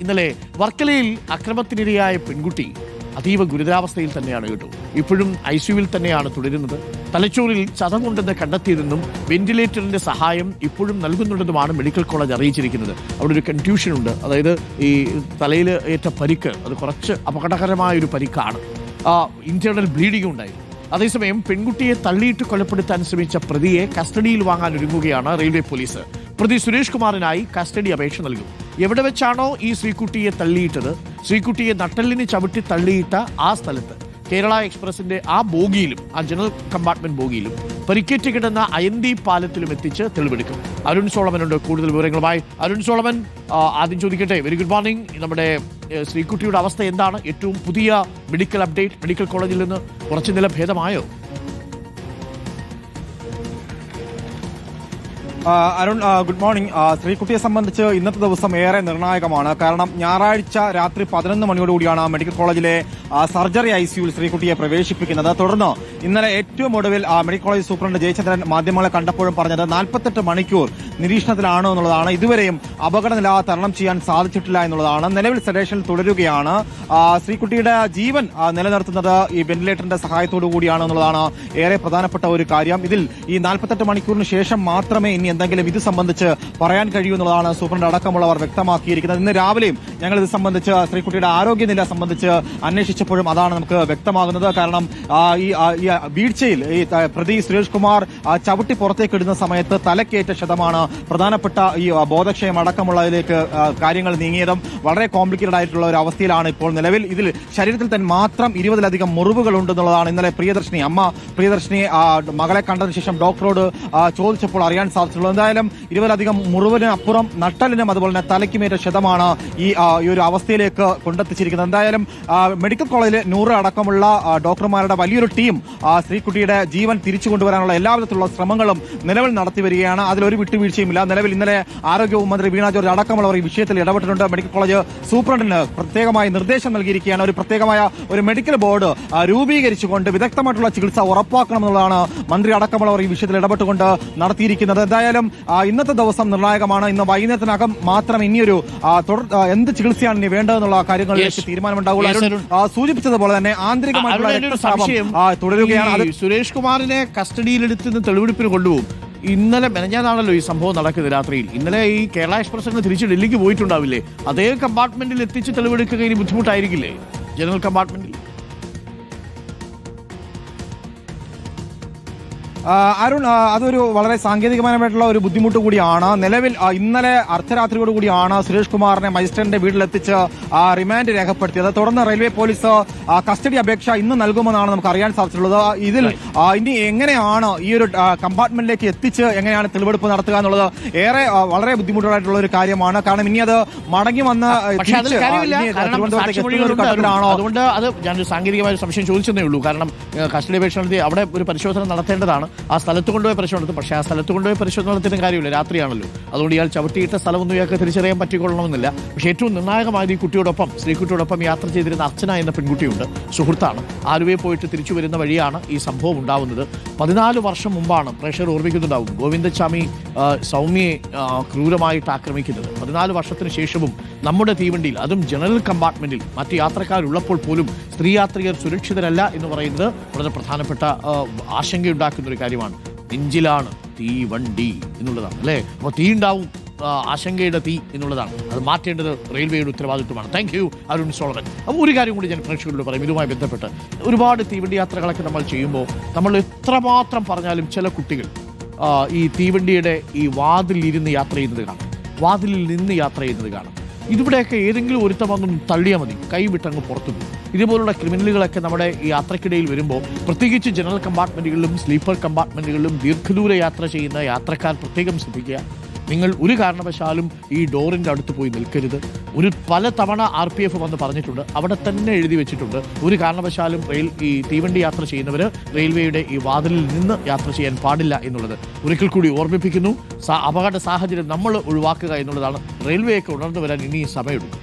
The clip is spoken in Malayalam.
ഇന്നലെ വർക്കലയിൽ അക്രമത്തിനിരയായ പെൺകുട്ടി അതീവ ഗുരുതരാവസ്ഥയിൽ തന്നെയാണ് കേട്ടോ. ഇപ്പോഴും ICUവിൽ തന്നെയാണ് തുടരുന്നത്. തലച്ചോറിൽ ചതവുണ്ടെന്ന് കണ്ടെത്തിയതെന്നും വെന്റിലേറ്ററിന്റെ സഹായം ഇപ്പോഴും നൽകുന്നുണ്ടെന്നുമാണ് മെഡിക്കൽ കോളേജ് അറിയിച്ചിരിക്കുന്നത്. അവിടെ ഒരു കൺഫ്യൂഷൻ ഉണ്ട്. അതായത് ഈ തലയിൽ ഏറ്റ പരിക്ക് അത് കുറച്ച് അപകടകരമായൊരു പരിക്കാണ്. ഇന്റേണൽ ബ്ലീഡിംഗ് ഉണ്ടായി. അതേസമയം പെൺകുട്ടിയെ തള്ളിയിട്ട് കൊലപ്പെടുത്താൻ ശ്രമിച്ച പ്രതിയെ കസ്റ്റഡിയിൽ വാങ്ങാൻ ഒരുങ്ങുകയാണ് റെയിൽവേ പോലീസ്. പ്രതി സുരേഷ് കുമാറിനായി കസ്റ്റഡി അപേക്ഷ നൽകും. എവിടെ വെച്ചാണോ ഈ ശ്രീകുട്ടിയെ തള്ളിയിട്ടത്, ശ്രീകുട്ടിയെ നട്ടെല്ലിന് ചവിട്ടി തള്ളിയിട്ട ആ സ്ഥലത്ത് കേരള എക്സ്പ്രസിന്റെ ആ ബോഗിയിലും, ആ ജനറൽ കമ്പാർട്ട്മെന്റ് ബോഗിയിലും പരിക്കേറ്റ് കിടന്ന അയന്തി പാലത്തിലും എത്തിച്ച് തെളിവെടുക്കും. അരുൺ സോളമനുണ്ട് കൂടുതൽ വിവരങ്ങളുമായി. അരുൺ സോളമൻ, ആദ്യം ചോദിക്കട്ടെ, വെരി ഗുഡ് മോർണിംഗ്. നമ്മുടെ ശ്രീകുട്ടിയുടെ അവസ്ഥ എന്താണ്? ഏറ്റവും പുതിയ മെഡിക്കൽ അപ്ഡേറ്റ്, മെഡിക്കൽ കോളേജിൽ നിന്ന് കുറച്ച് നില ഭേദമായോ? Arun, good morning. ശ്രീകുട്ടിയെ സംബന്ധിച്ച് ഇന്നത്തെ ദിവസം ഏറെ നിർണായകമാണ്. കാരണം ഞായറാഴ്ച രാത്രി 11 മണിയോടുകൂടിയാണ് മെഡിക്കൽ കോളേജിലെ സർജറി ICUവിൽ ശ്രീകുട്ടിയെ പ്രവേശിപ്പിക്കുന്നത്. തുടർന്ന് ഇന്നലെ ഏറ്റവും ഒടുവിൽ മെഡിക്കൽ കോളേജ് സൂപ്രണ്ട് ജയചന്ദ്രൻ മാധ്യമങ്ങളെ കണ്ടപ്പോഴും പറഞ്ഞത് 48 മണിക്കൂർ നിരീക്ഷണത്തിലാണ് എന്നുള്ളതാണ്. ഇതുവരെയും അപകടനില തരണം ചെയ്യാൻ സാധിച്ചിട്ടില്ല എന്നുള്ളതാണ്. നിലവിൽ സെഡേഷനിൽ തുടരുകയാണ്. ശ്രീകുട്ടിയുടെ ജീവൻ നിലനിർത്തുന്നത് ഈ വെന്റിലേറ്ററിന്റെ സഹായത്തോടു കൂടിയാണ് എന്നുള്ളതാണ് ഏറെ പ്രധാനപ്പെട്ട ഒരു കാര്യം. ഇതിൽ ഈ 48 മണിക്കൂറിന് ശേഷം മാത്രമേ ഇനി എന്തെങ്കിലും ഇത് സംബന്ധിച്ച് പറയാൻ കഴിയൂ എന്നുള്ളതാണ് സൂപ്രണ്ട് അടക്കമുള്ളവർ വ്യക്തമാക്കിയിരിക്കുന്നത്. ഇന്ന് രാവിലെയും ഞങ്ങൾ ഇത് സംബന്ധിച്ച് ശ്രീകുട്ടിയുടെ ആരോഗ്യനില സംബന്ധിച്ച് അന്വേഷിച്ചപ്പോഴും അതാണ് നമുക്ക് വ്യക്തമാകുന്നത്. കാരണം ഈ വീഴ്ചയിൽ ഈ പ്രതി സുരേഷ് കുമാർ ചവിട്ടി പുറത്തേക്ക് ഇടുന്ന സമയത്ത് തലക്കേറ്റ ക്ഷതമാണ് പ്രധാനപ്പെട്ട ഈ ബോധക്ഷയം അടക്കമുള്ളതിലേക്ക് കാര്യങ്ങൾ നീങ്ങിയതും വളരെ കോംപ്ലിക്കേറ്റഡ് ആയിട്ടുള്ള ഒരു അവസ്ഥയിലാണ് ഇപ്പോൾ നിലവിൽ. ഇതിൽ ശരീരത്തിൽ തന്നെ മാത്രം 20-ലധികം മുറിവുകൾ ഉണ്ടെന്നുള്ളതാണ് ഇന്നലെ അമ്മ പ്രിയദർശിനി മകളെ കണ്ടതിന് ശേഷം ഡോക്ടറോട് ചോദിച്ചപ്പോൾ അറിയാൻ സാധിച്ചുള്ളത്. എന്തായാലും 20-ലധികം മുറിവിന് അപ്പുറം നട്ടലിനും അതുപോലെ തന്നെ തലയ്ക്കുമേറ്റ ക്ഷതമാണ് ഈ ഒരു അവസ്ഥയിലേക്ക് കൊണ്ടെത്തിച്ചിരിക്കുന്നത്. എന്തായാലും മെഡിക്കൽ കോളേജിലെ 100 അടക്കമുള്ള ഡോക്ടർമാരുടെ വലിയൊരു ടീം ശ്രീകുട്ടിയുടെ ജീവൻ തിരിച്ചു കൊണ്ടുവരാനുള്ള എല്ലാവിധത്തിലുള്ള ശ്രമങ്ങളും നിലവിൽ നടത്തി വരികയാണ്. അതിലൊരു വിട്ടുവീഴ്ചയുമില്ല. നിലവിൽ ഇന്നലെ ആരോഗ്യമന്ത്രി വീണ ജോർജ് അടക്കമുള്ളവർ ഈ വിഷയത്തിൽ ഇടപെട്ടിട്ടുണ്ട്. മെഡിക്കൽ കോളേജ് സൂപ്രണ്ടിന് പ്രത്യേകമായി നിർദ്ദേശം നൽകിയിരിക്കുകയാണ്. ഒരു പ്രത്യേകമായ ഒരു മെഡിക്കൽ ബോർഡ് രൂപീകരിച്ചുകൊണ്ട് വിദഗ്ധമായിട്ടുള്ള ചികിത്സ ഉറപ്പാക്കണമെന്നുള്ളതാണ് മന്ത്രി അടക്കമുള്ളവർ ഈ വിഷയത്തിൽ ഇടപെട്ടുകൊണ്ട് നടത്തിയിരിക്കുന്നത്. എന്തായാലും ഇന്നത്തെ ദിവസം നിർണായകമാണ്. ഇന്ന് വൈകുന്നേരത്തിനകം മാത്രം ഇനിയൊരു എന്ത് ചികിത്സയാണ് ഇനി വേണ്ടതെന്നുള്ള കാര്യങ്ങളിലേക്ക് തീരുമാനമുണ്ടാവുള്ളൂ. സൂചിപ്പിച്ചതുപോലെ തന്നെ ആന്തരികമായിട്ടുള്ള തുടരുകയാണ്. സുരേഷ് കുമാറിനെ കസ്റ്റഡിയിലെടുത്ത് തെളിവെടുപ്പിന് കൊണ്ടുപോകും. ഇന്നലെ മെനഞ്ഞാണല്ലോ ഈ സംഭവം നടക്കുന്നത് രാത്രിയിൽ. ഇന്നലെ ഈ കേരള എക്സ്പ്രസ് തിരിച്ച് ഡൽഹിക്ക് പോയിട്ടുണ്ടാവില്ലേ? അതേ കമ്പാർട്ട്മെന്റിൽ എത്തിച്ച് തെളിവെടുക്കുക ഇനി ബുദ്ധിമുട്ടായിരിക്കില്ലേ ജനറൽ കമ്പാർട്ട്മെന്റിൽ? അരുൺ, അതൊരു വളരെ സാങ്കേതികപരമായിട്ടുള്ള ഒരു ബുദ്ധിമുട്ട് കൂടിയാണ്. നിലവിൽ ഇന്നലെ അർദ്ധരാത്രിയോടുകൂടിയാണ് സുരേഷ് കുമാറിനെ മജിസ്ട്രേറ്റിന്റെ വീട്ടിലെത്തിച്ച് റിമാൻഡ് രേഖപ്പെടുത്തിയത്. തുടർന്ന് റെയിൽവേ പോലീസ് കസ്റ്റഡി അപേക്ഷ ഇന്ന് നൽകുമെന്നാണ് നമുക്ക് അറിയാൻ സാധിച്ചിട്ടുള്ളത്. ഇതിൽ ഇനി എങ്ങനെയാണ് ഈ ഒരു കമ്പാർട്ട്മെന്റിലേക്ക് എത്തിച്ച് എങ്ങനെയാണ് തെളിവെടുപ്പ് നടത്തുക എന്നുള്ളത് ഏറെ വളരെ ബുദ്ധിമുട്ടായിട്ടുള്ള ഒരു കാര്യമാണ്. കാരണം ഇനി അത് മടങ്ങി വന്ന് അതുകൊണ്ട് അത് ഞാനൊരു സാങ്കേതികമായ സംശയം ചോദിച്ചതേ ഉള്ളൂ. കാരണം കസ്റ്റഡി അപേക്ഷ നടത്തി അവിടെ ഒരു പരിശോധന നടത്തേണ്ടതാണ്. ആ സ്ഥലത്ത് കൊണ്ടുപോയി പരിശോധന നടത്തും. പക്ഷേ ആ സ്ഥലത്ത് കൊണ്ടുപോയി പരിശോധന നടത്തിയിട്ടും കാര്യമില്ല, രാത്രിയാണല്ലോ. അതുകൊണ്ട് ഇയാൾ ചവിട്ടിയിട്ട സ്ഥലമൊന്നും ഇയാൾക്ക് തിരിച്ചറിയാൻ പറ്റിക്കൊള്ളണമെന്നില്ല. പക്ഷേ ഏറ്റവും നിർണായകമായത് ഈ കുട്ടിയോടൊപ്പം, ശ്രീകുട്ടിയോടൊപ്പം യാത്ര ചെയ്തിരുന്ന അർച്ചന എന്ന പെൺകുട്ടിയുണ്ട്, സുഹൃത്താണ്. ആലുവയിൽ പോയിട്ട് തിരിച്ചു വരുന്ന വഴിയാണ് ഈ സംഭവം ഉണ്ടാവുന്നത്. 14 വർഷം മുമ്പാണ്, പ്രേക്ഷകർ ഓർമ്മിക്കുന്നുണ്ടാവും, ഗോവിന്ദസ്വാമി സൗമ്യയെ ക്രൂരമായിട്ട് ആക്രമിക്കുന്നത്. 14 വർഷത്തിന് ശേഷവും നമ്മുടെ തീവണ്ടിയിൽ, അതും ജനറൽ കമ്പാർട്ട്മെന്റിൽ മറ്റ് യാത്രക്കാരുള്ളപ്പോൾ പോലും സ്ത്രീ യാത്രികർ സുരക്ഷിതരല്ല എന്ന് പറയുന്നത് വളരെ പ്രധാനപ്പെട്ട ആശങ്കയുണ്ടാക്കുന്ന ഒരു കാര്യമാണ്. നെഞ്ചിലാണ് തീവണ്ടി എന്നുള്ളതാണ് അല്ലേ? അപ്പോൾ തീ ഉണ്ടാവും, ആശങ്കയുടെ തീ എന്നുള്ളതാണ്. അത് മാറ്റേണ്ടത് റെയിൽവേയുടെ ഉത്തരവാദിത്വമാണ്. Thank you Arun Solomon. അപ്പോൾ ഒരു കാര്യം കൂടി ഞാൻ പ്രേക്ഷകരോട് പറയും. ഇതുമായി ബന്ധപ്പെട്ട് ഒരുപാട് തീവണ്ടി യാത്രകളൊക്കെ നമ്മൾ ചെയ്യുമ്പോൾ നമ്മൾ എത്രമാത്രം പറഞ്ഞാലും ചില കുട്ടികൾ ഈ തീവണ്ടിയുടെ ഈ വാതിലിൽ ഇരുന്ന് യാത്ര ചെയ്യുന്നത് കാണാം, വാതിലിൽ നിന്ന് യാത്ര ചെയ്യുന്നത് കാണാം. ഇതിവിടെയൊക്കെ ഏതെങ്കിലും ഒരുത്തം വന്നൊന്ന് തള്ളിയാൽ മതി, കൈ വിട്ടങ്ങ് പുറത്തു പോകും. ഇതുപോലുള്ള ക്രിമിനലുകളൊക്കെ നമ്മുടെ ഈ യാത്രക്കിടയിൽ വരുമ്പോൾ, പ്രത്യേകിച്ച് ജനറൽ കമ്പാർട്ട്മെന്റുകളിലും സ്ലീപ്പർ കമ്പാർട്ട്മെന്റുകളിലും ദീർഘദൂര യാത്ര ചെയ്യുന്ന യാത്രക്കാർ പ്രത്യേകം ശ്രദ്ധിക്കുക. നിങ്ങൾ ഒരു കാരണവശാലും ഈ ഡോറിൻ്റെ അടുത്ത് പോയി നിൽക്കരുത്. പല തവണ RPF വന്ന് പറഞ്ഞിട്ടുണ്ട്, അവിടെ തന്നെ എഴുതി വെച്ചിട്ടുണ്ട്, ഒരു കാരണവശാലും ഈ തീവണ്ടി യാത്ര ചെയ്യുന്നവർ റെയിൽവേയുടെ ഈ വാതിലിൽ നിന്ന് യാത്ര ചെയ്യാൻ പാടില്ല എന്നുള്ളത് ഒരിക്കൽ കൂടി ഓർമ്മിപ്പിക്കുന്നു. അപകട സാഹചര്യം നമ്മൾ ഒഴിവാക്കുക എന്നുള്ളതാണ്. റെയിൽവേയൊക്കെ ഉണർന്നു വരാൻ ഇനി സമയമെടുക്കും.